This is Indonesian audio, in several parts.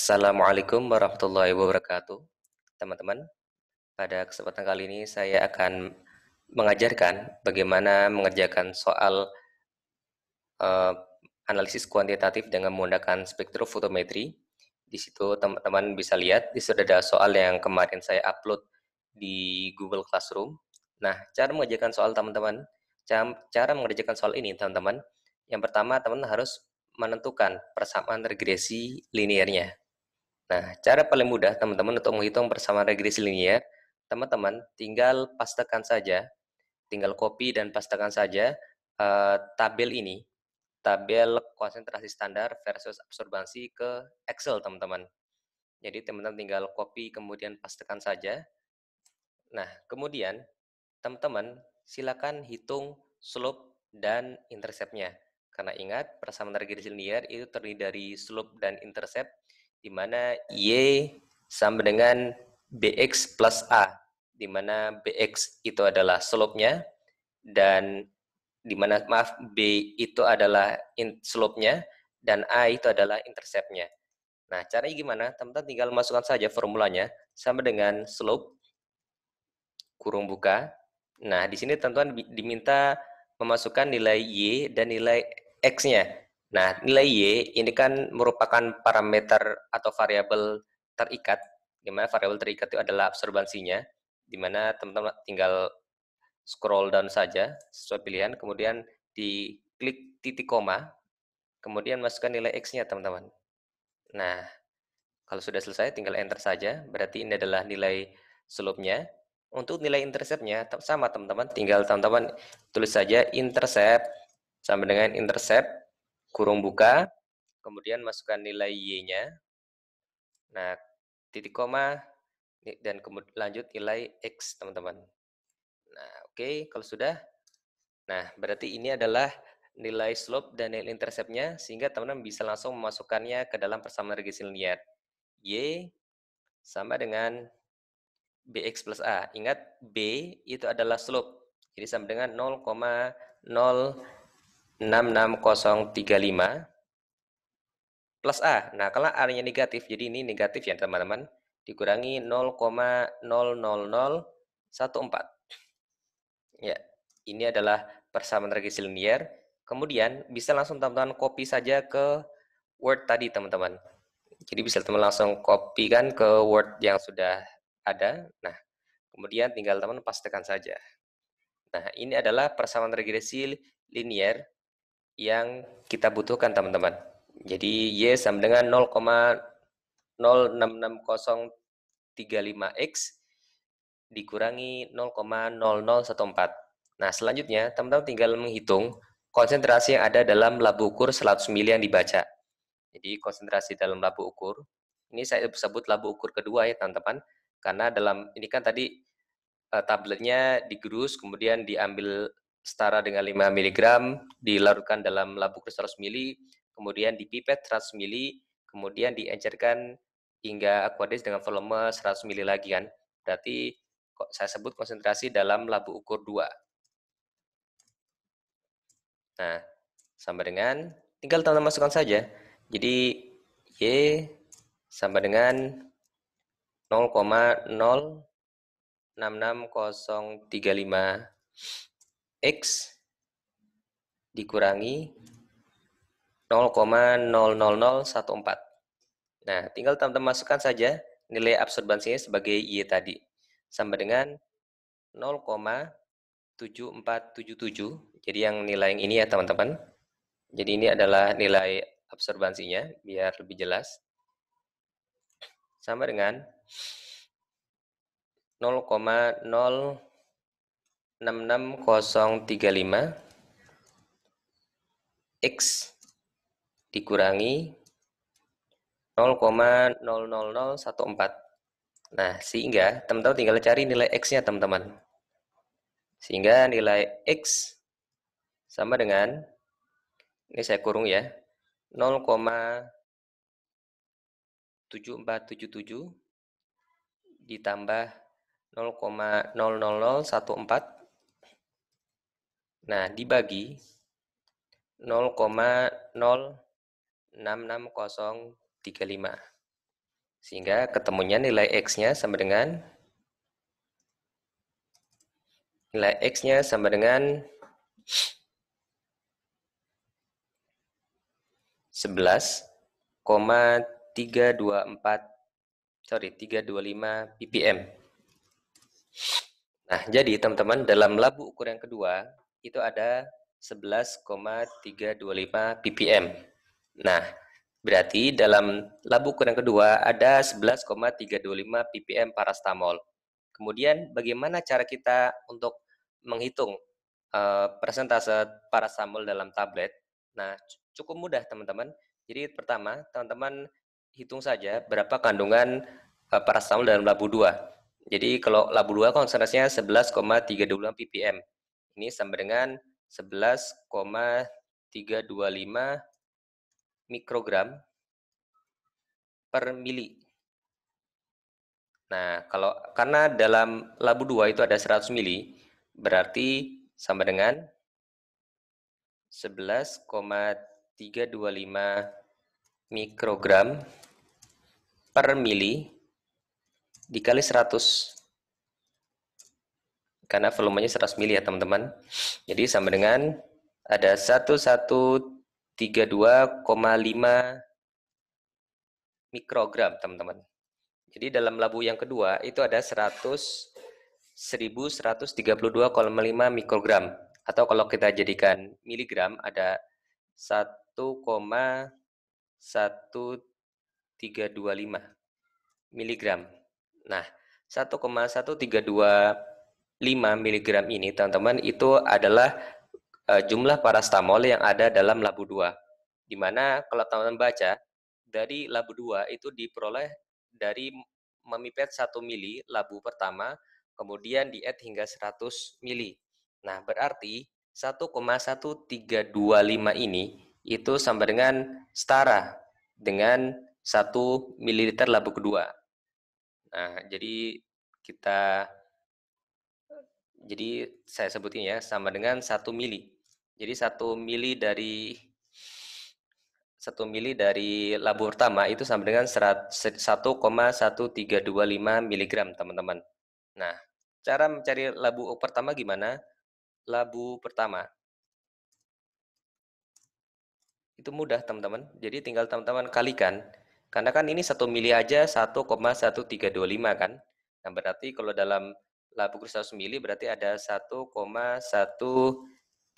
Assalamualaikum warahmatullahi wabarakatuh. Teman-teman, pada kesempatan kali ini saya akan mengajarkan bagaimana mengerjakan soal eh, analisis kuantitatif dengan menggunakan spektrofotometri. Di situ teman-teman bisa lihat, di situ ada soal yang kemarin saya upload di Google Classroom. Nah, cara mengerjakan soal teman-teman, cara mengerjakan soal ini teman-teman, yang pertama teman-teman harus menentukan persamaan regresi linearnya. Nah, cara paling mudah teman-teman untuk menghitung persamaan regresi linear, teman-teman tinggal pastekan saja, tinggal copy dan pastekan saja tabel ini, tabel konsentrasi standar versus absorbansi ke Excel, teman-teman. Jadi teman-teman tinggal copy kemudian pastekan saja. Nah, kemudian teman-teman silakan hitung slope dan interceptnya. Karena ingat, persamaan regresi linear itu terdiri dari slope dan intercept, di mana Y sama dengan BX plus A, di mana BX itu adalah slope-nya, dan di mana, maaf, B itu adalah slope-nya, dan A itu adalah intercept-nya. Nah, caranya gimana? Teman-teman tinggal masukkan saja formulanya, sama dengan slope kurung buka. Nah, di sini teman-teman diminta memasukkan nilai Y dan nilai X-nya. Nah, nilai Y ini kan merupakan parameter atau variabel terikat, di mana variabel terikat itu adalah absorbansinya, di mana teman-teman tinggal scroll down saja sesuai pilihan, kemudian diklik titik koma, kemudian masukkan nilai X-nya, teman-teman. Nah, kalau sudah selesai, tinggal enter saja. Berarti ini adalah nilai slope-nya. Untuk nilai intercept-nya, sama teman-teman. Tinggal teman-teman tulis saja intercept sama dengan intercept, kurung buka, kemudian masukkan nilai Y-nya. Nah, titik koma, dan kemudian lanjut nilai X, teman-teman. Nah, oke, kalau sudah. Nah, berarti ini adalah nilai slope dan nilai intercept-nya, sehingga teman-teman bisa langsung memasukkannya ke dalam persamaan regresi linear. Y sama dengan BX plus A. Ingat, B itu adalah slope. Jadi sama dengan 0,066035 plus A. Nah, kalau A-nya negatif, jadi ini negatif ya teman-teman. Dikurangi 0,00014. Ya, ini adalah persamaan regresi linear. Kemudian bisa langsung teman-teman copy saja ke Word tadi, teman-teman. Jadi bisa teman langsung copy kan ke Word yang sudah ada. Nah, kemudian tinggal teman pastekan saja. Nah, ini adalah persamaan regresi linear yang kita butuhkan, teman-teman. Jadi Y sama dengan 0,066035X dikurangi 0,0014. Nah, selanjutnya teman-teman tinggal menghitung konsentrasi yang ada dalam labu ukur 100 mili yang dibaca. Jadi konsentrasi dalam labu ukur, ini saya sebut labu ukur kedua ya teman-teman, karena dalam ini kan tadi tabletnya digerus, kemudian diambil setara dengan 5 mg, dilarutkan dalam labu ukur 100 mili, kemudian dipipet 100 mili, kemudian diencerkan hingga aqueous dengan volume 100 mili lagi kan. Berarti kok saya sebut konsentrasi dalam labu ukur 2. Nah, sama dengan tinggal teman-teman masukkan saja. Jadi Y sama dengan 0,066035 X dikurangi 0,00014. Nah, tinggal teman-teman masukkan saja nilai absorbansinya sebagai Y tadi. Sama dengan 0,7477. Jadi yang nilai yang ini ya teman-teman. Jadi ini adalah nilai absorbansinya, biar lebih jelas. Sama dengan 0,066035 X dikurangi 0,00014. Nah, sehingga teman-teman tinggal cari nilai X-nya, teman-teman. Sehingga nilai X sama dengan, ini saya kurung ya, 0,7477 ditambah 0,00014. Nah, dibagi 0,066035. Sehingga ketemunya nilai X-nya sama dengan 325 ppm. Nah, jadi teman-teman, dalam labu ukur yang kedua itu ada 11,325 ppm. Nah, berarti dalam labu ukur yang kedua ada 11,325 ppm parastamol. Kemudian bagaimana cara kita untuk menghitung persentase parastamol dalam tablet? Nah, cukup mudah teman-teman. Jadi pertama, teman-teman hitung saja berapa kandungan parastamol dalam labu 2. Jadi kalau labu 2 konsentrasinya 11,325 ppm. Ini sama dengan 11,325 mikrogram per mili. Nah, karena dalam labu 2 itu ada 100 mili, berarti sama dengan 11,325 mikrogram per mili dikali 100. Karena volumenya 100 mili ya teman-teman. Jadi sama dengan ada 1132,5 mikrogram teman-teman. Jadi dalam labu yang kedua itu ada 1132,5 mikrogram. Atau kalau kita jadikan miligram ada 1,1325 miligram. Nah, 1,1325 miligram ini teman-teman itu adalah jumlah parastamol yang ada dalam labu 2. Dimana kalau teman-teman baca dari labu 2 itu diperoleh dari memipet 1 mili labu pertama, kemudian diet hingga 100 mili. Nah, berarti 1,1325 ini itu sama dengan setara dengan 1 mililiter labu kedua. Nah, jadi saya sebutin ya, sama dengan 1 mili. Jadi 1 mili dari labu pertama itu sama dengan 1,1325 miligram, teman-teman. Nah, cara mencari labu pertama gimana? Labu pertama itu mudah, teman-teman. Jadi tinggal teman-teman kalikan. Karena kan ini 1 mili aja 1,1325 kan. Nah, berarti kalau dalam labu 100 mili berarti ada 1,1325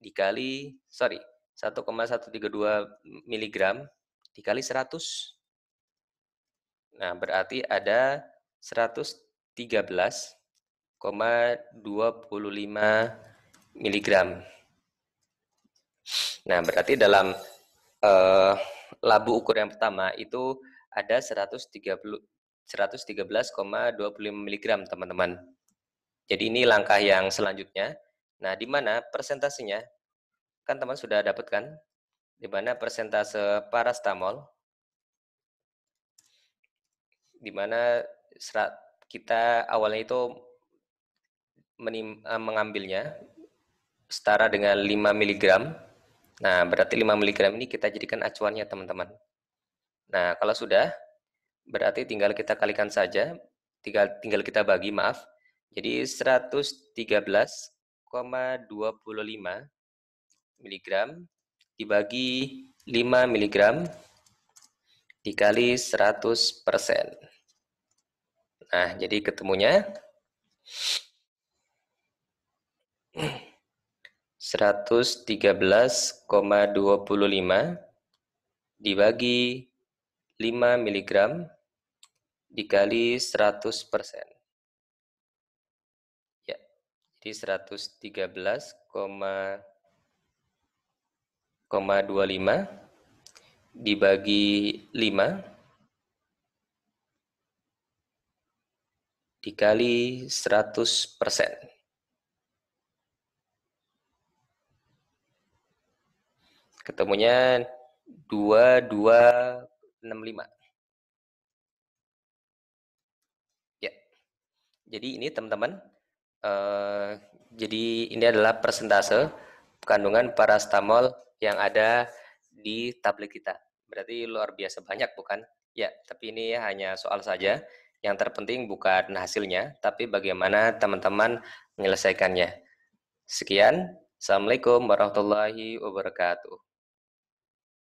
dikali 1,132 miligram dikali 100. Nah, berarti ada 113,25 miligram. Nah, berarti dalam labu ukur yang pertama itu ada 113,25 miligram, teman-teman. Jadi ini langkah yang selanjutnya. Nah, di mana persentasenya? Kan teman sudah dapatkan di mana persentase parastamol, di mana kita awalnya itu mengambilnya setara dengan 5 miligram. Nah, berarti 5 miligram ini kita jadikan acuannya, teman-teman. Nah, kalau sudah, berarti tinggal kita kalikan saja, tinggal kita bagi, maaf. Jadi 113,25 miligram dibagi 5 miligram dikali 100%. Nah, jadi ketemunya 113,25 dibagi 5 miligram dikali 100%. Ya, jadi 113,25 dibagi 5 dikali 100%. Ketemunya 2265. Ya. Jadi ini teman-teman, jadi ini adalah persentase kandungan parastamol yang ada di tablet kita. Berarti luar biasa banyak, bukan? Ya, tapi ini hanya soal saja. Yang terpenting bukan hasilnya, tapi bagaimana teman-teman menyelesaikannya. Sekian, Assalamualaikum warahmatullahi wabarakatuh.